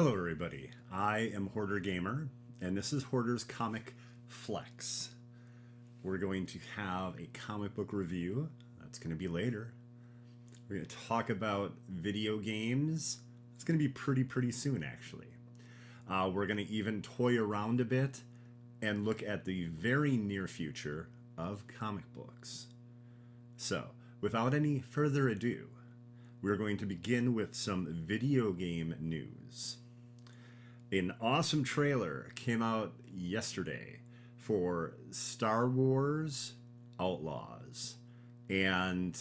Hello, everybody. I am Hoarder Gamer, and this is Hoarder's Comic Flex. We're going to have a comic book review. That's going to be later. We're going to talk about video games. It's going to be pretty soon, actually. We're going to even toy around a bit and look at the very near future of comic books. So, without any further ado, we're going to begin with some video game news. An awesome trailer came out yesterday for Star Wars Outlaws, and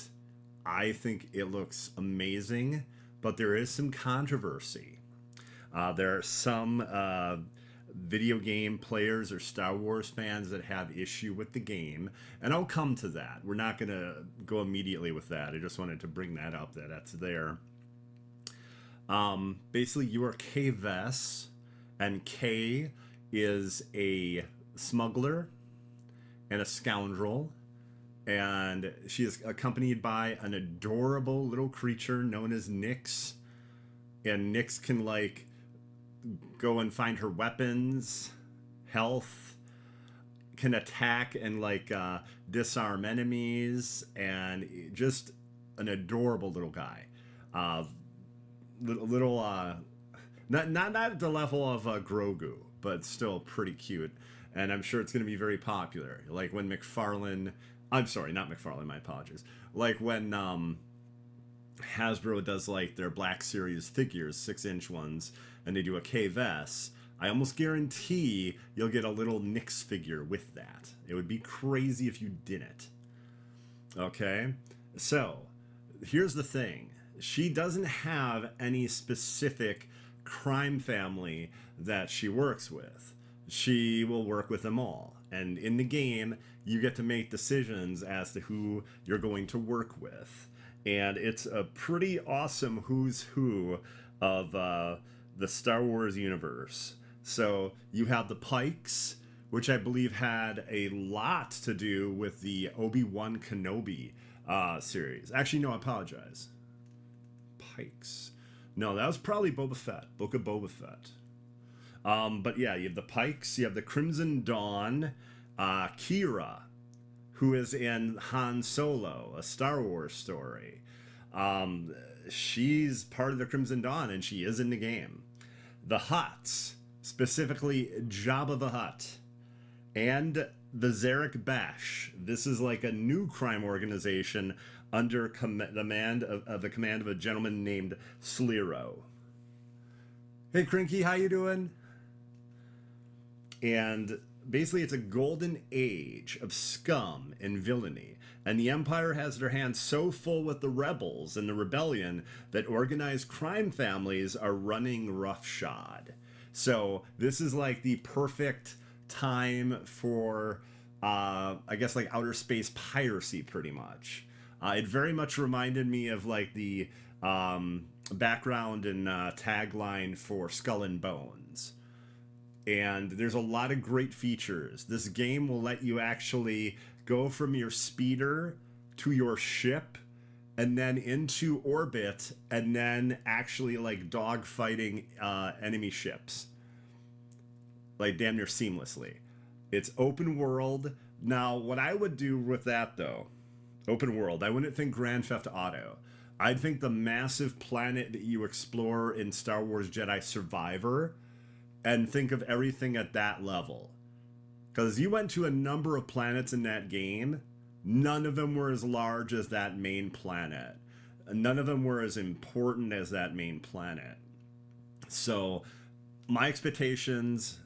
I think it looks amazing, but there is some controversy. There are some video game players or Star Wars fans that have issue with the game, and I'll come to that. We're not going to go immediately with that. I just wanted to bring that up, that's there. Basically, you are Kay Vess, and Kay is a smuggler and a scoundrel, and she is accompanied by an adorable little creature known as Nyx, and Nyx can, like, go and find her weapons, health, can attack and disarm enemies, and just an adorable little guy. Not at the level of Grogu, but still pretty cute, and I'm sure it's going to be very popular. Like when I'm sorry, not McFarlane, my apologies. Like when Hasbro does like their Black Series figures, 6-inch ones, and they do a Kay Vess, I almost guarantee you'll get a little Nyx figure with that. It would be crazy if you didn't. Okay? So, here's the thing. She doesn't have any specific crime family that she works with. She will work with them all. And in the game, you get to make decisions as to who you're going to work with. And it's a pretty awesome who's who of the Star Wars universe. So you have the Pikes, which I believe had a lot to do with the Obi-Wan Kenobi series. Actually, no, I apologize. Pikes. No, that was probably Boba Fett, Book of Boba Fett. But yeah, you have the Pikes, you have the Crimson Dawn, Kira, who is in Han Solo, a Star Wars story. She's part of the Crimson Dawn, and she is in the game. The Hutts, specifically Jabba the Hutt, and the Zarek Bash. This is like a new crime organization under the command of a gentleman named Slero. Hey, Crinky, how you doing? And basically, it's a golden age of scum and villainy, and the Empire has their hands so full with the rebels and the rebellion that organized crime families are running roughshod. So this is like the perfect time for, I guess, like outer space piracy, pretty much. It very much reminded me of like the background and tagline for Skull and Bones. And there's a lot of great features. This game will let you actually go from your speeder to your ship and then into orbit and then actually like dogfighting enemy ships. Like damn near seamlessly. It's open world. Now, what I would do with that though, open world, I wouldn't think Grand Theft Auto. I'd think the massive planet that you explore in Star Wars Jedi Survivor, and think of everything at that level. Because you went to a number of planets in that game, none of them were as large as that main planet. None of them were as important as that main planet. So, my expectations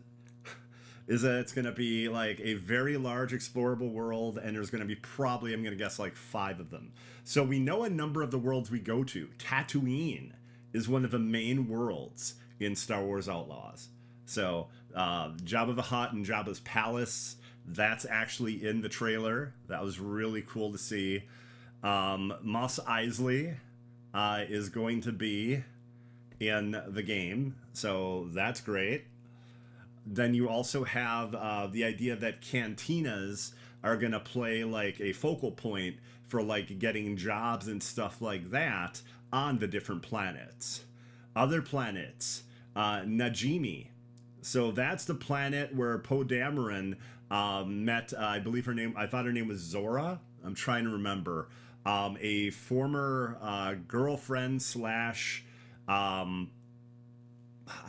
is that it's going to be like a very large explorable world, and there's going to be probably, I'm going to guess, like 5 of them. So we know a number of the worlds we go to. Tatooine is one of the main worlds in Star Wars Outlaws. So Jabba the Hutt and Jabba's Palace, that's actually in the trailer. That was really cool to see. Mos Eisley is going to be in the game, so that's great. Then you also have the idea that cantinas are going to play like a focal point for like getting jobs and stuff like that on the different planets. Other planets, Najimi. So that's the planet where Poe Dameron met, I believe I thought her name was Zora. I'm trying to remember. A former girlfriend slash, I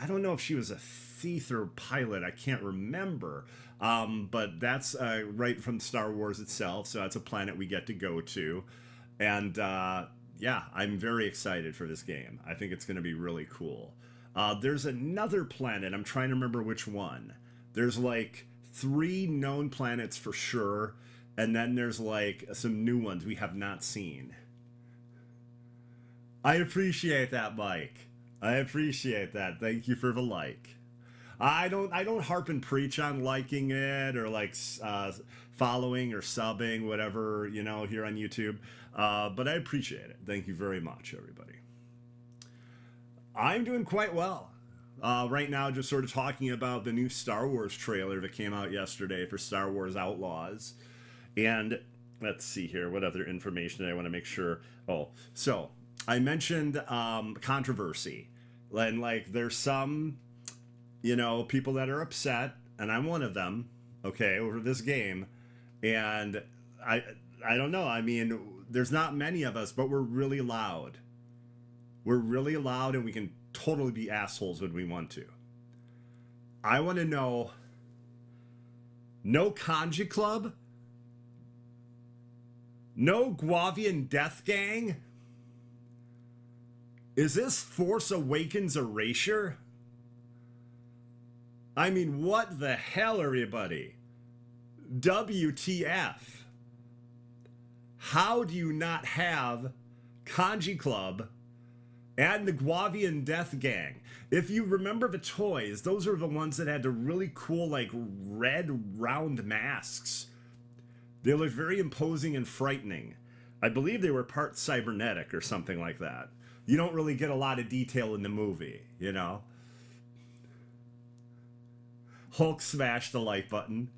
don't know if she was a thief or pilot. I can't remember. But that's right from Star Wars itself. So that's a planet we get to go to. And yeah, I'm very excited for this game. I think it's going to be really cool. There's another planet. I'm trying to remember which one. There's like 3 known planets for sure. And then there's like some new ones we have not seen. I appreciate that, Mike. I appreciate that. Thank you for the like. I don't harp and preach on liking it or like following or subbing, whatever, here on YouTube. But I appreciate it. Thank you very much, everybody. I'm doing quite well. Right now, just sort of talking about the new Star Wars trailer that came out yesterday for Star Wars Outlaws. And let's see here. What other information I want to make sure? Oh, so I mentioned controversy. And like there's some, people that are upset, and I'm one of them, okay, over this game. And I don't know. I mean, there's not many of us, but we're really loud. We're really loud, and we can totally be assholes when we want to. I want to know, no kanji club? No Guavian death gang? Is this Force Awakens erasure? I mean, what the hell, everybody? WTF? How do you not have Kanji Club and the Guavian Death Gang? If you remember the toys, those are the ones that had the really cool, like, red round masks. They looked very imposing and frightening. I believe they were part cybernetic or something like that. You don't really get a lot of detail in the movie, Hulk smashed the like button.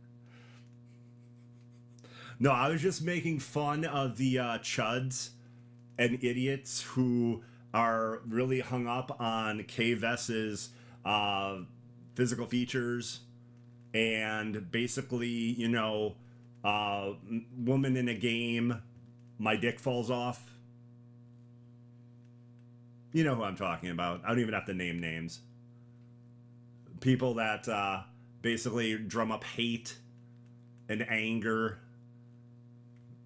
No, I was just making fun of the chuds and idiots who are really hung up on K-Vess's physical features and basically, woman in a game, my dick falls off. You know who I'm talking about. I don't even have to name names. People that basically drum up hate and anger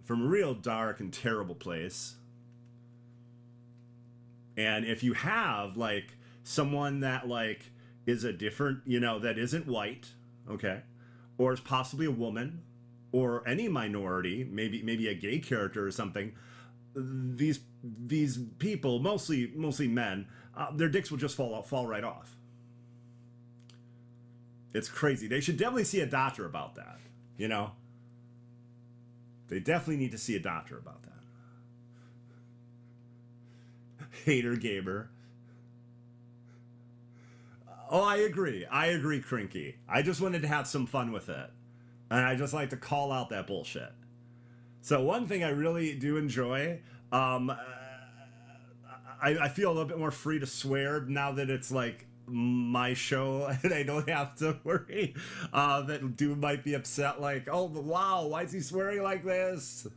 from a real dark and terrible place. And if you have, like, someone that, like, is a different, that isn't white, okay, or is possibly a woman, or any minority, maybe a gay character or something, these people, mostly men, their dicks will just fall right off. It's crazy. They should definitely see a doctor about that. They definitely need to see a doctor about that. Hater gamer. Oh, I agree, Crinky. I just wanted to have some fun with it, and I just like to call out that bullshit. So one thing I really do enjoy, I feel a little bit more free to swear now that it's like my show and I don't have to worry that dude might be upset, like, oh wow, why is he swearing like this?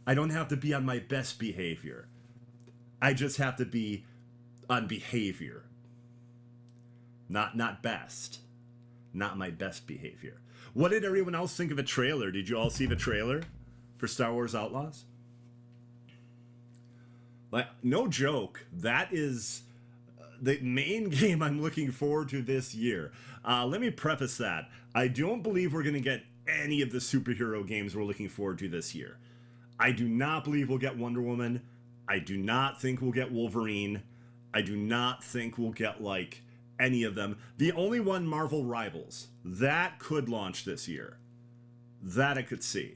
I don't have to be on my best behavior. I just have to be on behavior. Not best. Not my best behavior. What did everyone else think of the trailer? Did you all see the trailer for Star Wars Outlaws? Like, no joke, that is the main game I'm looking forward to this year. Let me preface that. I don't believe we're going to get any of the superhero games we're looking forward to this year. I do not believe we'll get Wonder Woman. I do not think we'll get Wolverine. I do not think we'll get, like, any of them. The only one, Marvel Rivals, that could launch this year. That I could see.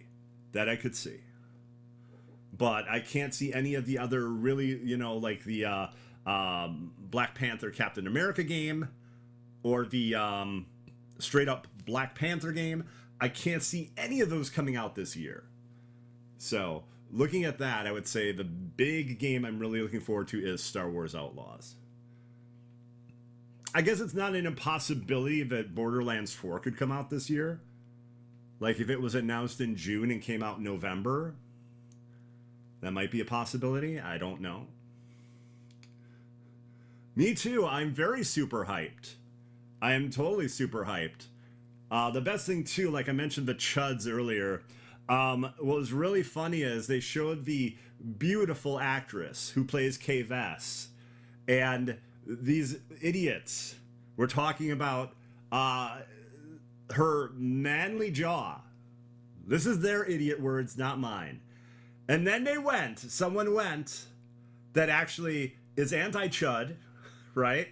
But I can't see any of the other really, like the Black Panther Captain America game or the straight up Black Panther game. I can't see any of those coming out this year. So looking at that, I would say the big game I'm really looking forward to is Star Wars Outlaws. I guess it's not an impossibility that Borderlands 4 could come out this year. Like if it was announced in June and came out in November, that might be a possibility. I don't know. Me too. I'm very super hyped. I am totally super hyped. The best thing too, like I mentioned the Chuds earlier, what was really funny is they showed the beautiful actress who plays Kay Vess, and these idiots were talking about her manly jaw. This is their idiot words, not mine. And then someone went that actually is anti-Chud, right?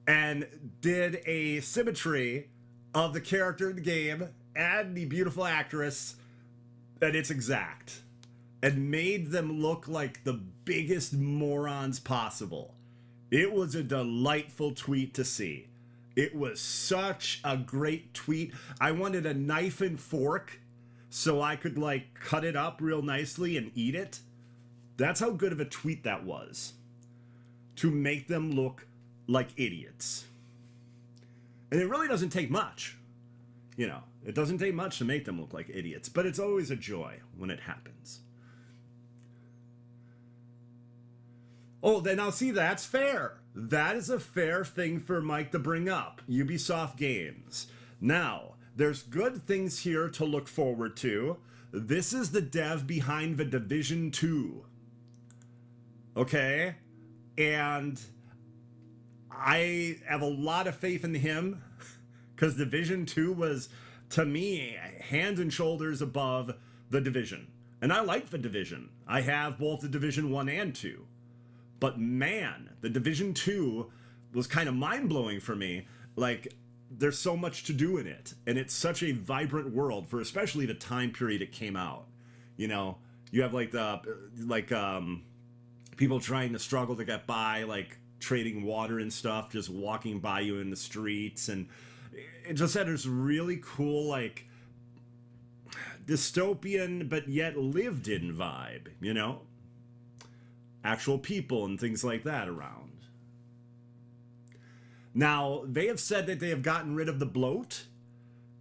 And did a symmetry of the character in the game and the beautiful actress, and it's exact. And made them look like the biggest morons possible. It was a delightful tweet to see. It was such a great tweet. I wanted a knife and fork so I could like cut it up real nicely and eat it. That's how good of a tweet that was. To make them look like idiots. And it really doesn't take much. You know, it doesn't take much to make them look like idiots, but it's always a joy when it happens. Oh, then I'll see, that's fair. That is a fair thing for Mike to bring up. Ubisoft games. Now, there's good things here to look forward to. This is the dev behind The Division 2. Okay? And I have a lot of faith in him because Division 2 was, to me, hands and shoulders above The Division. And I like The Division. I have both The Division 1 and 2. But man, The Division 2 was kind of mind-blowing for me. Like, there's so much to do in it. And it's such a vibrant world for especially the time period it came out. You know, you have people trying to struggle to get by, like trading water and stuff, just walking by you in the streets. And it just had this really cool, like, dystopian but yet lived in vibe, you know? Actual people and things like that around. Now, they have said that they have gotten rid of the bloat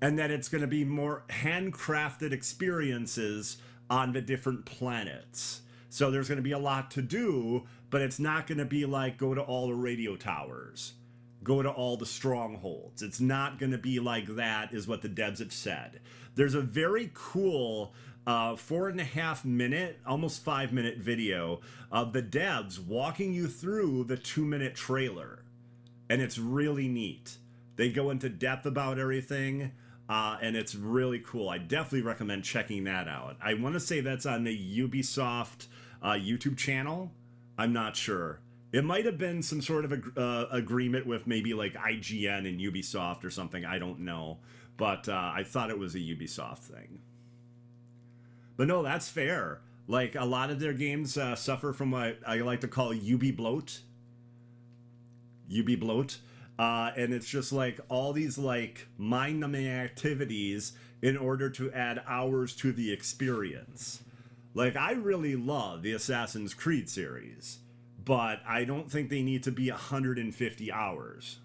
and that it's going to be more handcrafted experiences on the different planets. So there's going to be a lot to do, but it's not going to be like go to all the radio towers, go to all the strongholds. It's not going to be like that, is what the devs have said. There's a very cool 4.5 minute, almost 5 minute video of the devs walking you through the 2-minute trailer. And it's really neat. They go into depth about everything, and it's really cool. I definitely recommend checking that out. I want to say that's on the Ubisoft YouTube channel. I'm not sure. It might have been some sort of agreement with maybe like IGN and Ubisoft or something. I don't know. But I thought it was a Ubisoft thing. But no, that's fair. Like, a lot of their games suffer from what I like to call Ubi bloat. Ubi bloat. And it's just like all these like mind-numbing activities in order to add hours to the experience. Like, I really love the Assassin's Creed series, but I don't think they need to be 150 hours.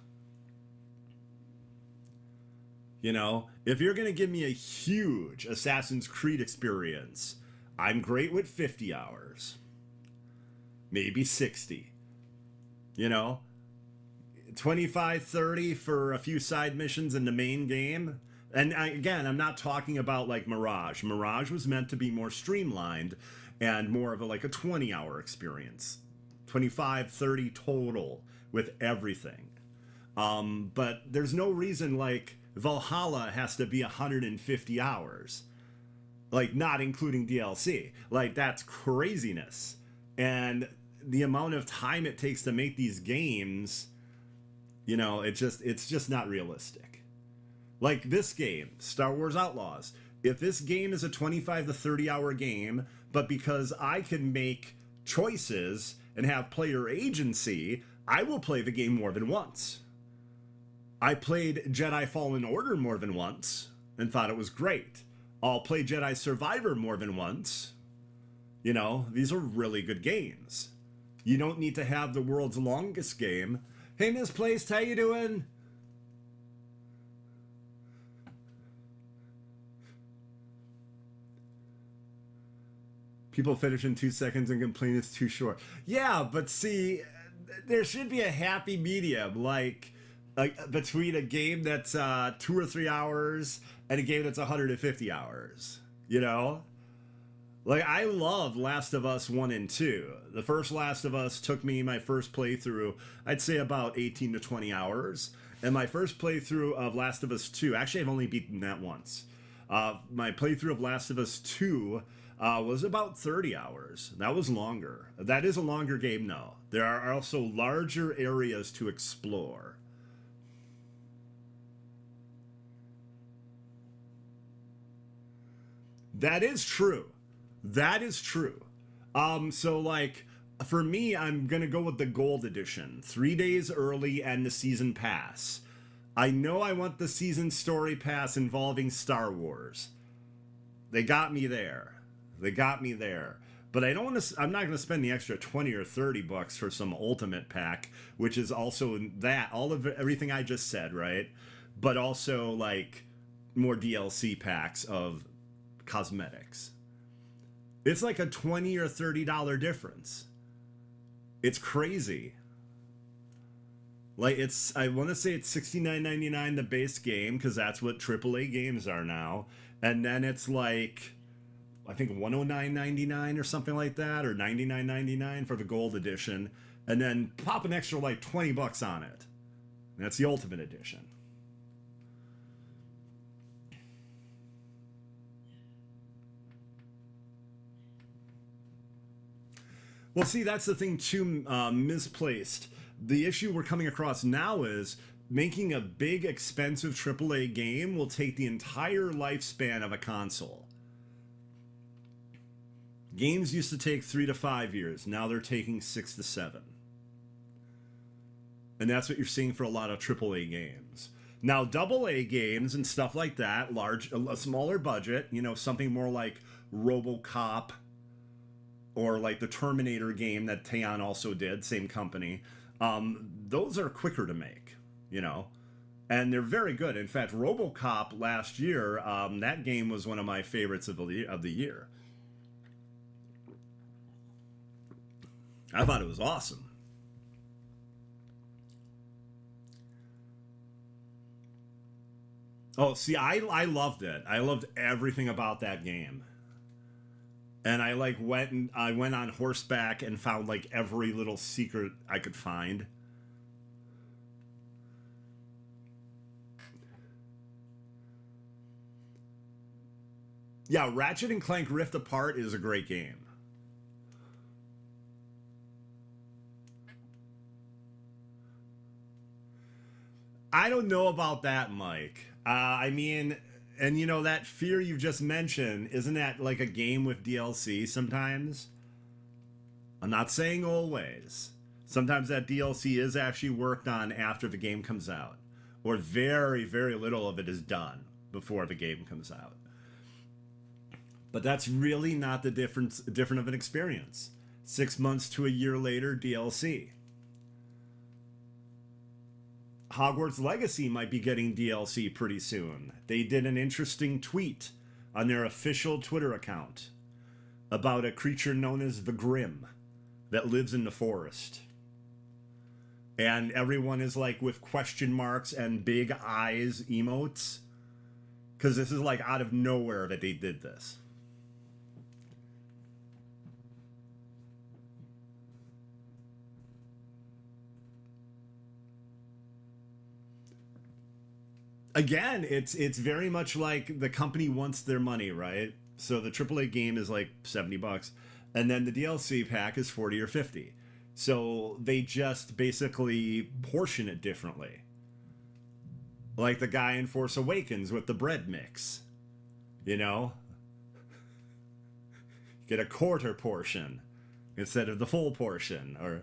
You know, if you're going to give me a huge Assassin's Creed experience, I'm great with 50 hours. Maybe 60. You know, 25, 30 for a few side missions in the main game. And again, I'm not talking about like Mirage. Mirage was meant to be more streamlined and more of like a 20-hour experience. 25, 30 total with everything. But there's no reason like Valhalla has to be 150 hours. Like, not including DLC. Like, that's craziness. And the amount of time it takes to make these games, you know, it's just not realistic. Like this game, Star Wars Outlaws. If this game is a 25 to 30 hour game, but because I can make choices and have player agency, I will play the game more than once. I played Jedi Fallen Order more than once and thought it was great. I'll play Jedi Survivor more than once You know, these are really good games. You don't need to have the world's longest game. Hey, Misplaced, how you doing? People finish in 2 seconds and complain it's too short. Yeah, but see, there should be a happy medium, like between a game that's 2 or 3 hours and a game that's 150 hours. You know, like I love Last of Us 1 and 2. The first Last of Us took me my first playthrough, I'd say about 18 to 20 hours, and my first playthrough of Last of Us 2, actually I've only beaten that once. My playthrough of Last of Us 2 was about 30 hours. That was longer. That is a longer game, though. There are also larger areas to explore. That is true. That is true. So like for me, I'm gonna go with the gold edition, 3 days early and the season pass. I know I want the season story pass involving Star Wars. They got me there. They got me there. But I don't want to. I'm not going to spend the extra 20 or 30 bucks for some ultimate pack, which is also that all of everything I just said, right? But also like more DLC packs of cosmetics. It's like a 20 or $30 difference. It's crazy. Like it's I want to say it's $69.99 the base game because that's what AAA games are now. And then it's like I think 109.99 or something like that, or 99.99 for the gold edition, and then pop an extra like 20 bucks on it. And that's the ultimate edition. Well, see, that's the thing too, misplaced. The issue we're coming across now is making a big, expensive AAA game will take the entire lifespan of a console. Games used to take 3 to 5 years. Now they're taking 6 to 7. And that's what you're seeing for a lot of AAA games. Now, AA games and stuff like that, a smaller budget, you know, something more like RoboCop or like the Terminator game that Teon also did, same company. Those are quicker to make, you know, and they're very good. In fact, RoboCop last year, that game was one of my favorites of the year. I thought it was awesome. Oh, see, I loved it. I loved everything about that game. And I went on horseback and found like every little secret I could find. Yeah, Ratchet and Clank Rift Apart is a great game. I don't know about that, Mike. I mean, and you know that fear you just mentioned, isn't that like a game with DLC sometimes? I'm not saying always. Sometimes that DLC is actually worked on after the game comes out, or very, very little of it is done before the game comes out. But that's really not the different of an experience. 6 months to a year later, DLC. Hogwarts Legacy might be getting DLC pretty soon. They did an interesting tweet on their official Twitter account about a creature known as the Grim that lives in the forest. And everyone is like with question marks and big eyes emotes because this is like out of nowhere that they did this. Again, it's very much like the company wants their money, right? So the AAA game is like 70 bucks and then the DLC pack is 40 or 50. So they just basically portion it differently. Like the guy in Force Awakens with the bread mix, you know? Get a quarter portion instead of the full portion, or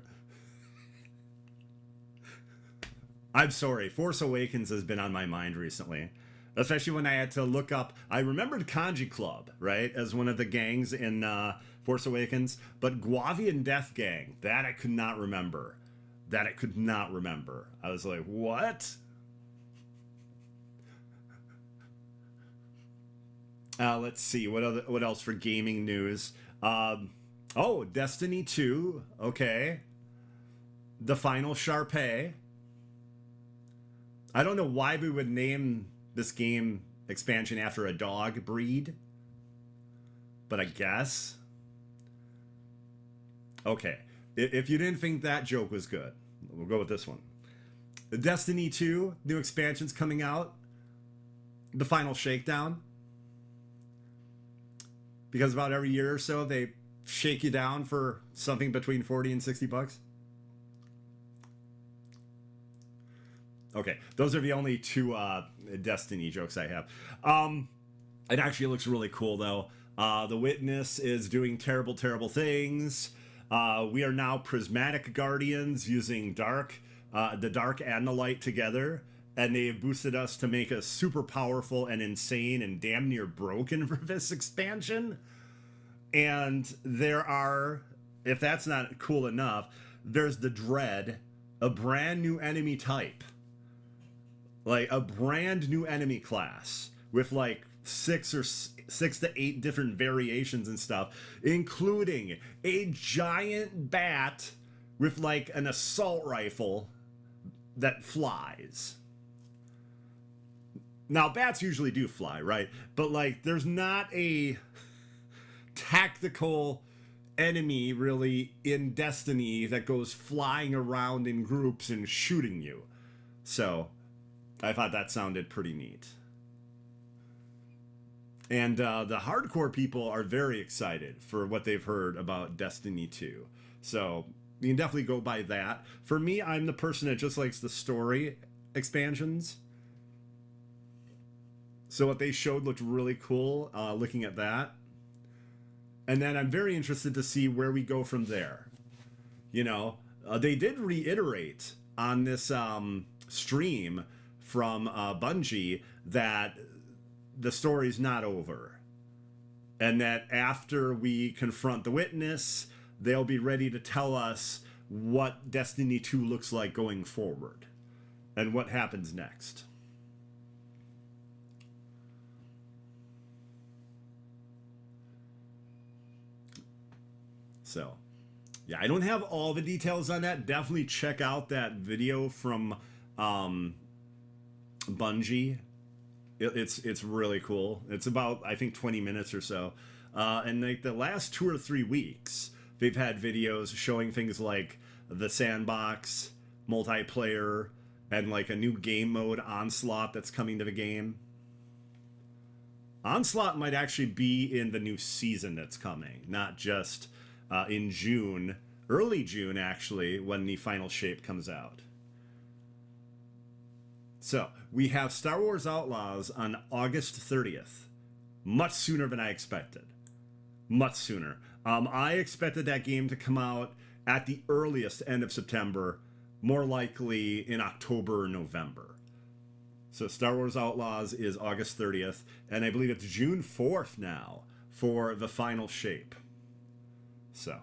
I'm sorry, Force Awakens has been on my mind recently. Especially when I had to look up. I remembered Kanji Club, right, as one of the gangs in Force Awakens, but Guavian Death Gang, that I could not remember. That I could not remember. I was like, what? Let's see what else for gaming news. Oh, Destiny 2. Okay, the final Sharpay. I don't know why we would name this game expansion after a dog breed, but I guess. Okay, if you didn't think that joke was good, we'll go with this one. The Destiny 2 new expansion's coming out. The final shakedown. Because about every year or so they shake you down for something between 40 and 60 bucks. Okay, those are the only two Destiny jokes I have. It actually looks really cool though. The Witness is doing terrible, terrible things. We are now prismatic guardians using the dark and the light together, and they've boosted us to make us super powerful and insane and damn near broken for this expansion. And there are, if that's not cool enough, there's the Dread, a brand new enemy type. Like a brand new enemy class with like 6 to 8 different variations and stuff, including a giant bat with like an assault rifle that flies. Now, bats usually do fly, right? But like there's not a tactical enemy really in Destiny that goes flying around in groups and shooting you. So I thought that sounded pretty neat. And the hardcore people are very excited for what they've heard about Destiny 2. So you can definitely go by that. For me, I'm the person that just likes the story expansions. So what they showed looked really cool, looking at that. And then I'm very interested to see where we go from there. You know, they did reiterate on this stream from Bungie that the story's not over. And that after we confront the Witness, they'll be ready to tell us what Destiny 2 looks like going forward. And what happens next. So, yeah, I don't have all the details on that. Definitely check out that video from Bungie. It's really cool. It's about, I think, 20 minutes or so. And like the last 2 or 3 weeks, they've had videos showing things like the sandbox, multiplayer, and like a new game mode, Onslaught, that's coming to the game. Onslaught might actually be in the new season that's coming, not just in June, early June actually, when the final shape comes out. So we have Star Wars Outlaws on August 30th, much sooner than I expected. Much sooner. I expected that game to come out at the earliest end of September, more likely in October or November. So Star Wars Outlaws is August 30th, and I believe it's June 4th now for the final shape. So,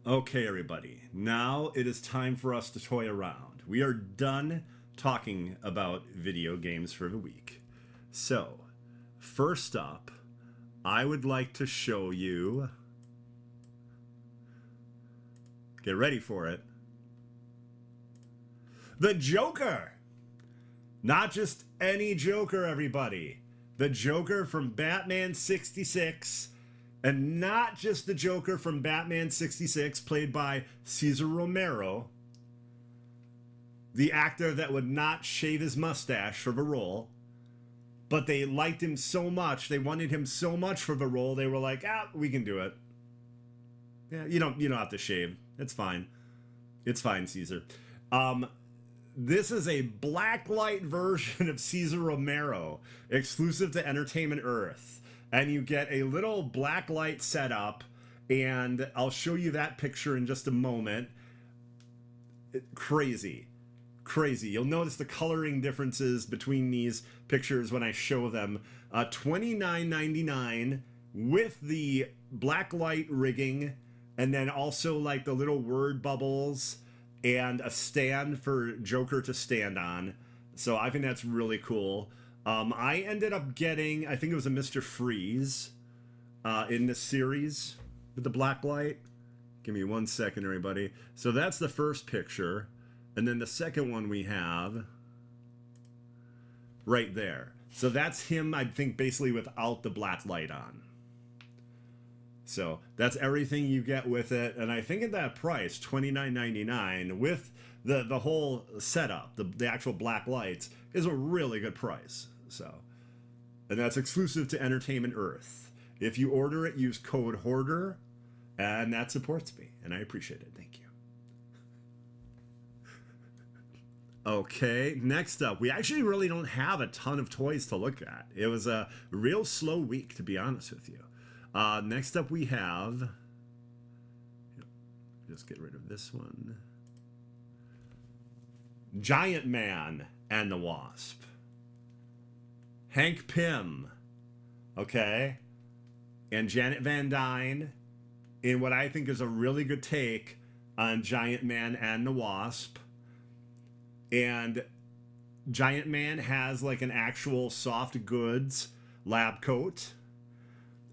okay, everybody, now it is time for us to toy around. We are done talking about video games for the week. So, first up, I would like to show you, get ready for it, the Joker. Not just any Joker, everybody. The Joker from Batman 66, and not just the Joker from Batman 66 played by Cesar Romero, the actor that would not shave his mustache for the role, but they liked him so much, they wanted him so much for the role, they were like, we can do it. Yeah, you don't have to shave. It's fine. It's fine, Caesar. This is a blacklight version of Cesar Romero, exclusive to Entertainment Earth. And you get a little blacklight setup, and I'll show you that picture in just a moment. Crazy. Crazy. You'll notice the coloring differences between these pictures when I show them. $29.99 with the black light rigging, and then also like the little word bubbles and a stand for Joker to stand on. So I think that's really cool. I ended up getting, I think it was a Mr. Freeze in this series with the black light. Give me 1 second, everybody. So that's the first picture. And then the second one we have right there. So that's him, I think, basically without the black light on. So that's everything you get with it. And I think at that price, $29.99, with the whole setup, the actual black lights, is a really good price. So, and that's exclusive to Entertainment Earth. If you order it, use code Hoarder, and that supports me, and I appreciate it. Thank you. Okay, next up, we actually really don't have a ton of toys to look at. It was a real slow week, to be honest with you. Next up we have, just get rid of this one, Giant Man and the Wasp. Hank Pym, okay, and Janet Van Dyne in what I think is a really good take on Giant Man and the Wasp. And Giant Man has like an actual soft goods lab coat.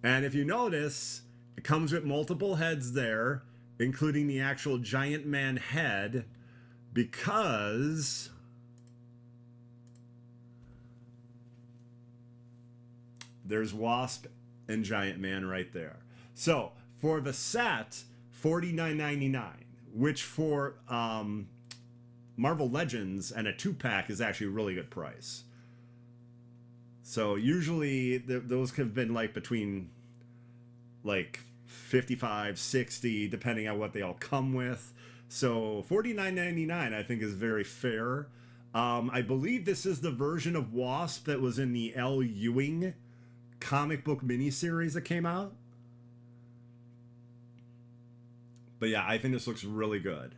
And if you notice, it comes with multiple heads there, including the actual Giant Man head, because there's Wasp and Giant Man right there. So for the set, $49.99, which for Marvel Legends and a 2-pack is actually a really good price. So usually those have been like between like 55, 60, depending on what they all come with. So $49.99 I think is very fair. I believe this is the version of Wasp that was in the L. Ewing comic book miniseries that came out. But yeah, I think this looks really good.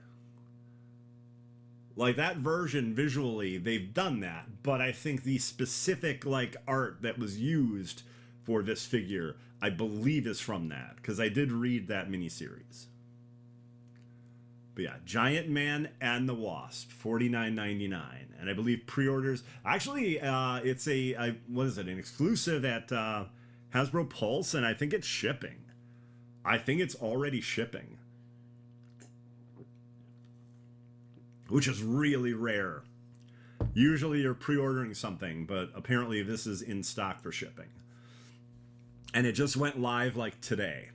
Like that version visually, they've done that, but I think the specific like art that was used for this figure, I believe is from that, because I did read that miniseries. But yeah, Giant Man and the Wasp, $49.99, and I believe pre-orders. Actually, it's a what is it? An exclusive at Hasbro Pulse, and I think it's shipping. I think it's already shipping, which is really rare. Usually you're pre-ordering something, but apparently this is in stock for shipping. And it just went live like today.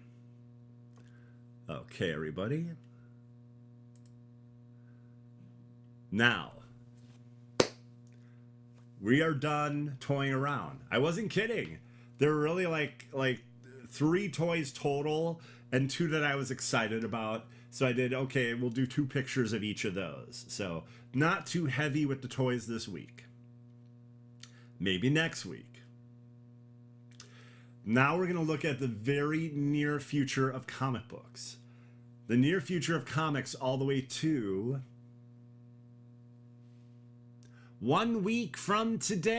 Okay, everybody. Now, we are done toying around. I wasn't kidding. There were really like 3 toys total and 2 that I was excited about. So I did, okay, we'll do 2 pictures of each of those. So not too heavy with the toys this week. Maybe next week. Now we're going to look at the very near future of comic books. The near future of comics all the way to 1 week from today.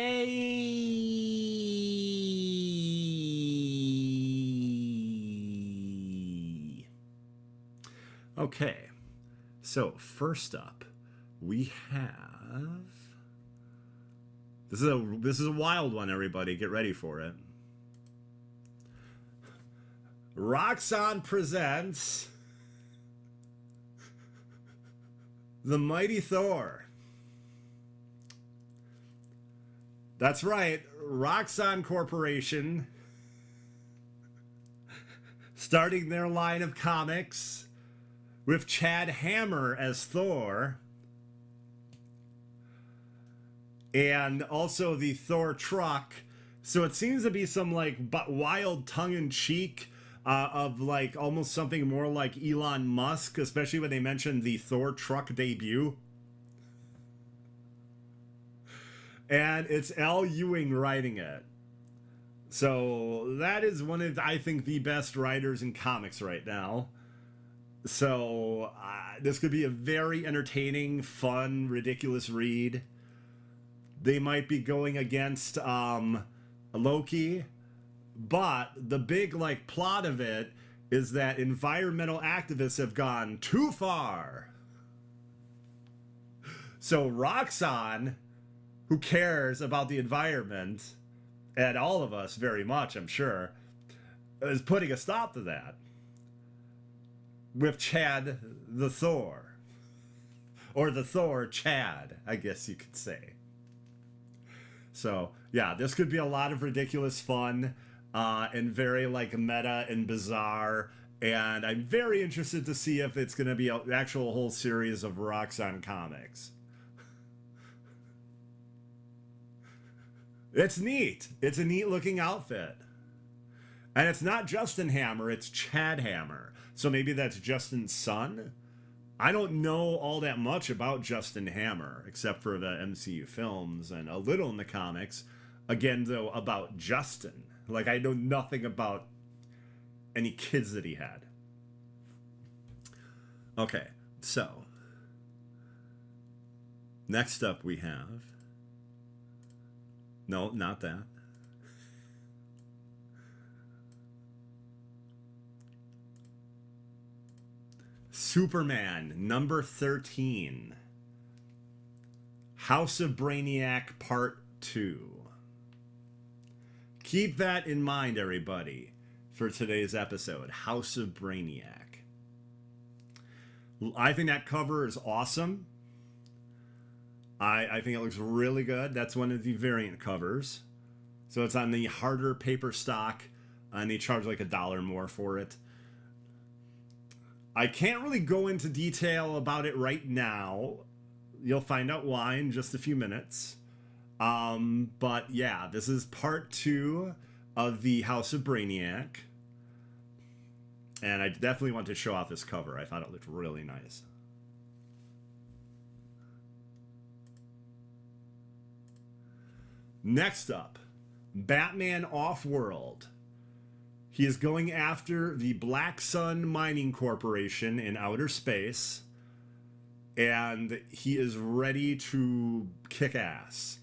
Okay, so first up, we have this is a wild one, everybody. Get ready for it. Roxxon presents The Mighty Thor. That's right, Roxxon Corporation starting their line of comics with Chad Hammer as Thor, and also the Thor truck. So it seems to be some like wild tongue-in-cheek of like almost something more like Elon Musk, especially when they mentioned the Thor truck debut. And it's Al Ewing writing it. So that is one of, I think, the best writers in comics right now. So this could be a very entertaining, fun, ridiculous read. They might be going against Loki, but the big like plot of it is that environmental activists have gone too far. So Roxxon, who cares about the environment, and all of us very much, I'm sure, is putting a stop to that with Chad the Thor. Or the Thor Chad, I guess you could say. So, yeah, this could be a lot of ridiculous fun and very, like, meta and bizarre. And I'm very interested to see if it's going to be an actual whole series of Roxxon comics. It's neat. It's a neat looking outfit. And it's not Justin Hammer, it's Chad Hammer. So maybe that's Justin's son? I don't know all that much about Justin Hammer, except for the MCU films and a little in the comics. Again, though, about Justin. Like, I know nothing about any kids that he had. Okay, so. Next up we have... No, not that. Superman, number 13. House of Brainiac, Part 2. Keep that in mind, everybody, for today's episode. House of Brainiac. I think that cover is awesome. I think it looks really good. That's one of the variant covers. So it's on the Hoarder paper stock, and they charge like $1 more for it. I can't really go into detail about it right now. You'll find out why in just a few minutes. But yeah, this is part 2 of the House of Brainiac. And I definitely want to show off this cover. I thought it looked really nice. Next up, Batman Off-World. He is going after the Black Sun Mining Corporation in outer space, and he is ready to kick ass.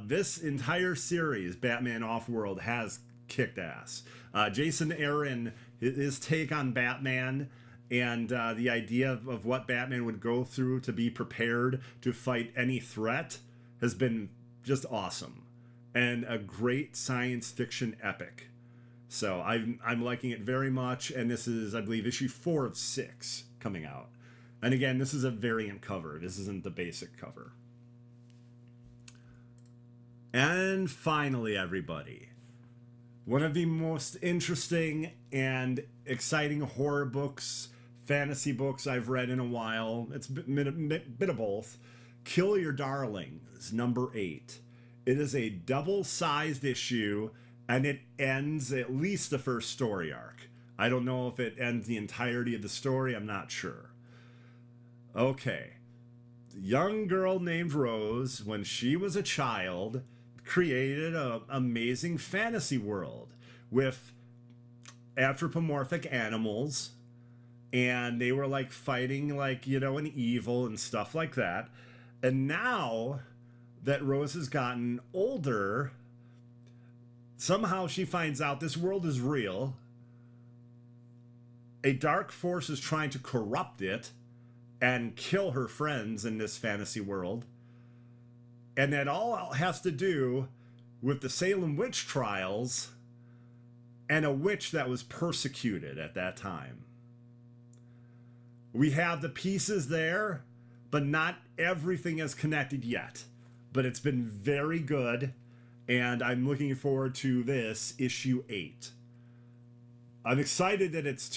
This entire series, Batman Off-World, has kicked ass. Jason Aaron, his take on Batman and the idea of what Batman would go through to be prepared to fight any threat has been just awesome. And a great science fiction epic. So I'm liking it very much, and this is, I believe, issue 4 of 6 coming out. And again, this is a variant cover. This isn't the basic cover. And finally, everybody, one of the most interesting and exciting horror books, fantasy books I've read in a while. It's a bit of both. Kill Your Darlings, number 8. It is a double-sized issue, and it ends at least the first story arc. I don't know if it ends the entirety of the story. I'm not sure. Okay. A young girl named Rose, when she was a child, created an amazing fantasy world with anthropomorphic animals, and they were like fighting like, you know, an evil and stuff like that. And now that Rose has gotten older, somehow she finds out this world is real. A dark force is trying to corrupt it and kill her friends in this fantasy world. And that all has to do with the Salem witch trials and a witch that was persecuted at that time. We have the pieces there, but not everything is connected yet. But it's been very good, and I'm looking forward to this, issue 8. I'm excited that it's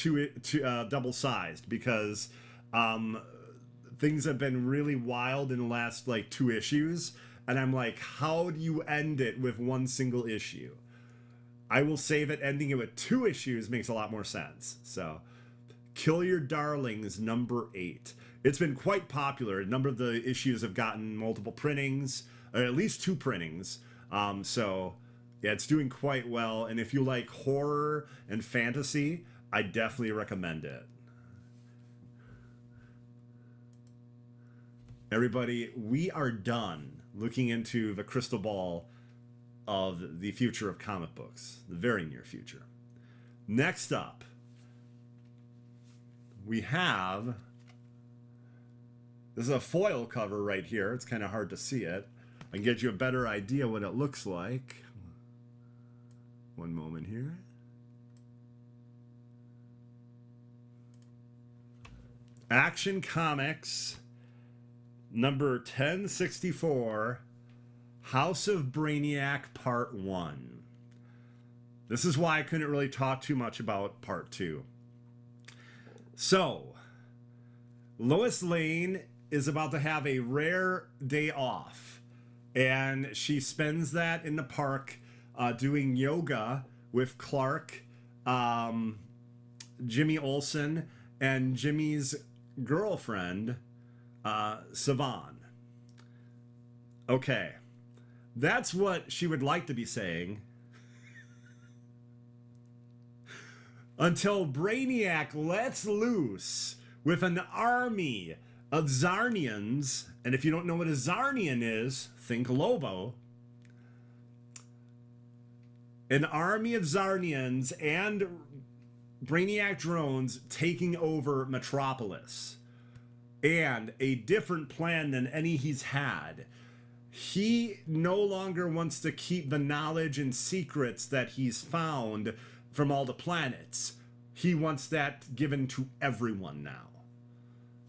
double-sized, because things have been really wild in the last, like, 2 issues, and I'm like, how do you end it with one single issue? I will say that ending it with 2 issues makes a lot more sense. So, Kill Your Darlings, number 8. It's been quite popular. A number of the issues have gotten multiple printings, or at least 2 printings. So, yeah, it's doing quite well. And if you like horror and fantasy, I definitely recommend it. Everybody, we are done looking into the crystal ball of the future of comic books, the very near future. Next up, we have, this is a foil cover right here. It's kind of hard to see it. I can get you a better idea what it looks like. One moment here. Action Comics number 1064, House of Brainiac Part 1. This is why I couldn't really talk too much about Part 2. So, Lois Lane is about to have a rare day off, and she spends that in the park doing yoga with Clark, Jimmy Olsen, and Jimmy's girlfriend, Savan. Okay, that's what she would like to be saying. Until Brainiac lets loose with an army of Zarnians, and if you don't know what a Zarnian is, think Lobo. An army of Zarnians and Brainiac drones taking over Metropolis. And a different plan than any he's had. He no longer wants to keep the knowledge and secrets that he's found from all the planets. He wants that given to everyone now.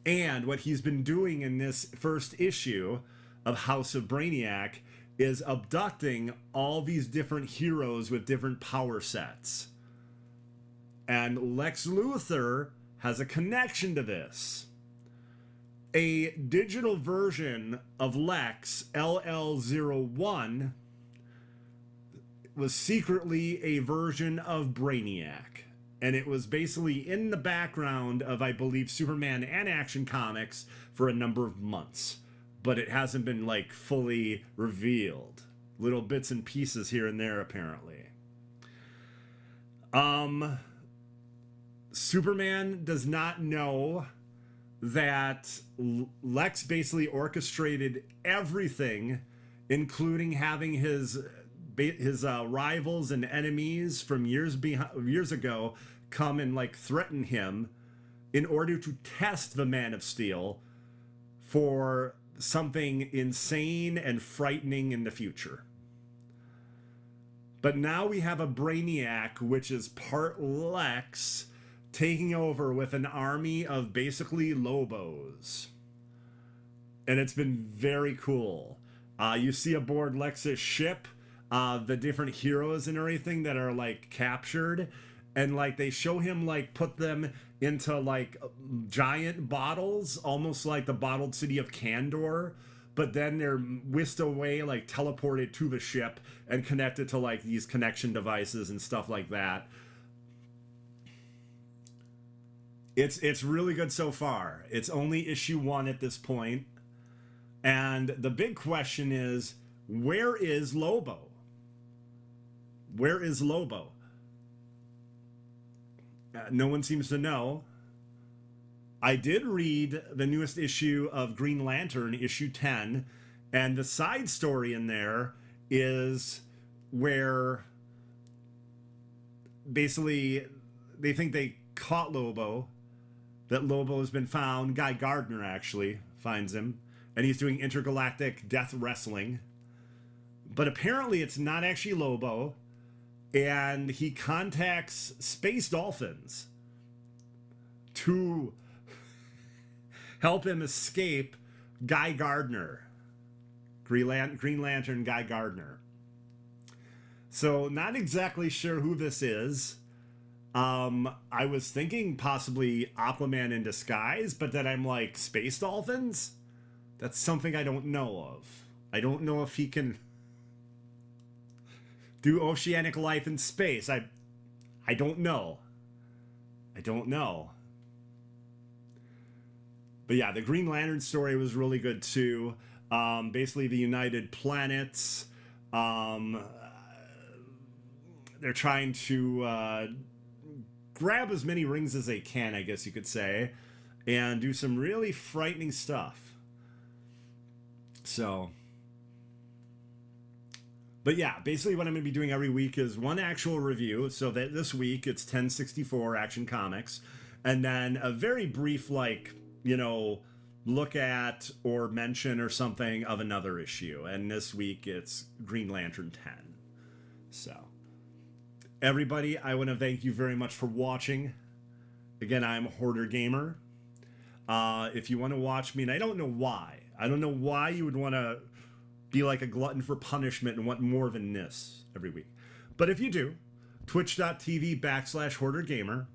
And what he's been doing in this first issue of House of Brainiac is abducting all these different heroes with different power sets. And Lex Luthor has a connection to this. A digital version of Lex, LL01, was secretly a version of Brainiac. And it was basically in the background of, I believe, Superman and Action Comics for a number of months. But it hasn't been, like, fully revealed. Little bits and pieces here and there, apparently. Superman does not know that Lex basically orchestrated everything, including having his rivals and enemies from years ago come and like threaten him in order to test the Man of Steel for something insane and frightening in the future. But now we have a Brainiac, which is part Lex, taking over with an army of basically Lobos. And it's been very cool. You see aboard Lex's ship the different heroes and everything that are like captured, and like they show him like put them into like giant bottles, almost like the bottled city of Kandor, but then they're whisked away, like teleported to the ship and connected to like these connection devices and stuff like that. It's really good so far. It's only issue 1 at this point. And the big question is, where is Lobo? Where is Lobo? No one seems to know. I did read the newest issue of Green Lantern, issue 10, and the side story in there is where basically they think they caught Lobo, that Lobo has been found. Guy Gardner actually finds him, and he's doing intergalactic death wrestling. But apparently it's not actually Lobo, and he contacts space dolphins to help him escape Guy Gardner. Green Lantern Guy Gardner. So not exactly sure who this is. I was thinking possibly Aquaman in disguise, but then I'm like, space dolphins? That's something I don't know of. I don't know if he can do oceanic life in space. I don't know. I don't know. But yeah, the Green Lantern story was really good too. Basically the United Planets, they're trying to grab as many rings as they can, I guess you could say, and do some really frightening stuff. So But yeah, basically what I'm going to be doing every week is one actual review. So that this week it's 1064 Action Comics, and then a very brief, like, look at or mention or something of another issue. And this week it's Green Lantern 10. So everybody, I want to thank you very much for watching. Again, I'm Hoarder Gamer. If you want to watch me, and I don't know why you would want to be like a glutton for punishment and want more than this every week. But if you do, twitch.tv/Hoarder Gamer.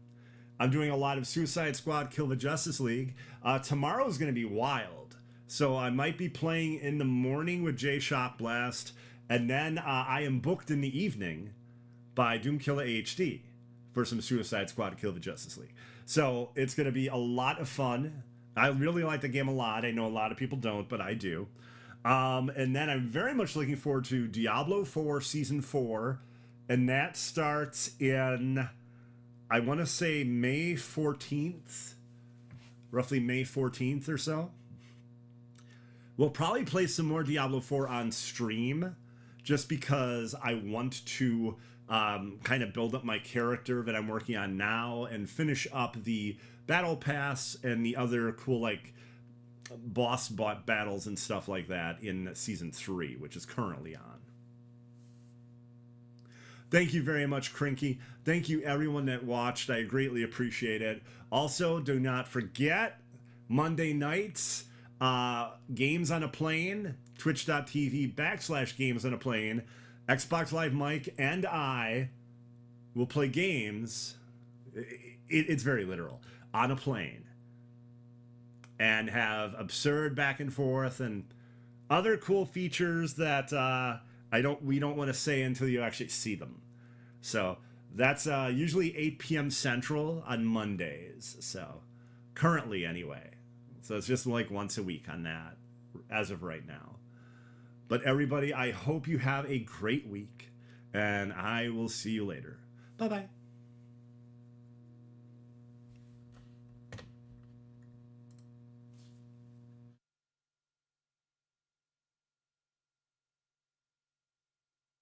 I'm doing a lot of Suicide Squad, Kill the Justice League. Tomorrow is going to be wild. So I might be playing in the morning with Jay Shockblast. And then I am booked in the evening by Doomkiller HD for some Suicide Squad, Kill the Justice League. So it's going to be a lot of fun. I really like the game a lot. I know a lot of people don't, but I do. And then I'm very much looking forward to Diablo 4 Season 4. And that starts in, I want to say May 14th. Roughly May 14th or so. We'll probably play some more Diablo 4 on stream, just because I want to kind of build up my character that I'm working on now and finish up the Battle Pass and the other cool, like, boss battles and stuff like that in Season 3, which is currently on. Thank you very much, Crinky. Thank you, everyone that watched. I greatly appreciate it. Also, do not forget, Monday nights, Games on a Plane, twitch.tv/Games on a Plane. Xbox Live Mike and I will play games. It's very literal. On a plane. And have absurd back and forth and other cool features that we don't want to say until you actually see them. So that's usually 8 p.m. Central on Mondays. So currently anyway. So it's just like once a week on that as of right now. But everybody, I hope you have a great week, and I will see you later. Bye-bye.